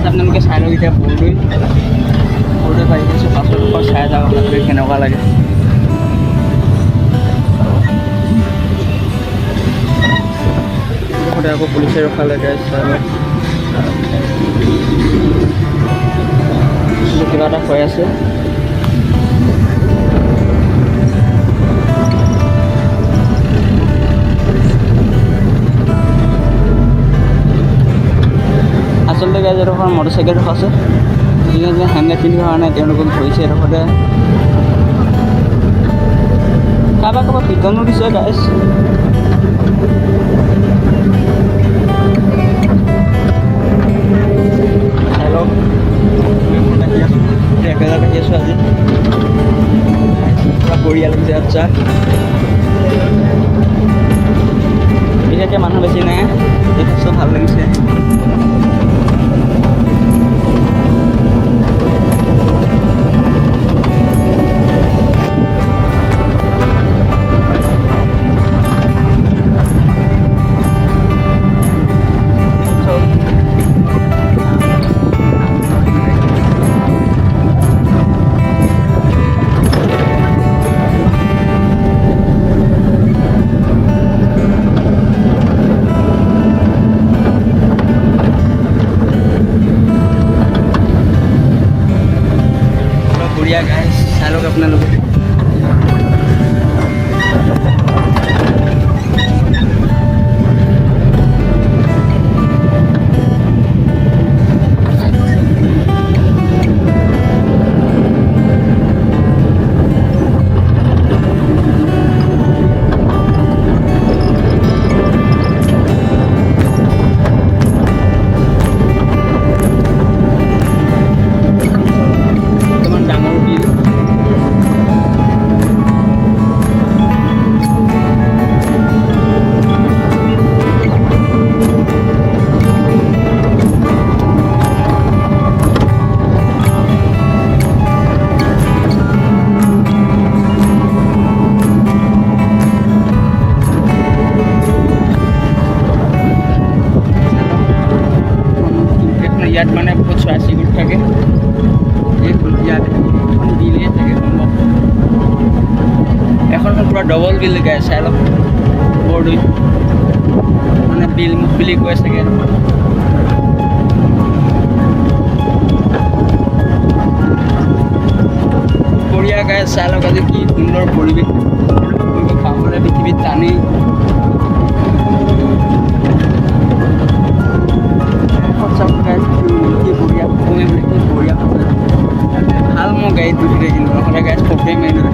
Guys আপোনালোকে চাই লওক এতিয়া বৰদৈ পাই গৈছোঁ পাছৰ ডোখৰ চাই যাওক আপোনালোকে কেনেকুৱা লাগে। আকৌ পুলিচে ৰখালে গাইজ চাই লওক কিবা এটা হৈ আছে। আচলতে গাইজ এডোখৰ মটৰচাইকেল ৰখা আছে, যিজনে হেলমেট পিন্ধি অহা নাই তেওঁলোকক ধৰিছে এডোখৰতে। কাৰোবাক পিটনো দিছে গাইজ। হেল্ল' একেলগে আহি আছোঁ আজি বঢ়িয়া লাগিছে। আচ্ছা বিশেষকৈ মানুহ বেছি নাই, যথেষ্ট ভাল লাগিছে। বঢ়িয়া গাইজ চাই লওক আপোনালোকে। ইয়াত মানে বহুত চৰাই চিৰিকটি থাকে, ইয়াত বিলেই থাকে সম্ভৱ। এখন পূৰা ডবল বিল গাই চাই লওক বৰদৈ মানে বিল মুখ বুলি কৈ চাগে। বঢ়িয়া গাই চাই লওক আজি কি সুন্দৰ পৰিৱেশ পাবলৈ পৃথিৱীত টানেই। ভাল মোৰ গাড়ীত উঠিলে কিন্তু নহ'লে গাড়ীত ফটোৱে মাৰি দিলোঁ।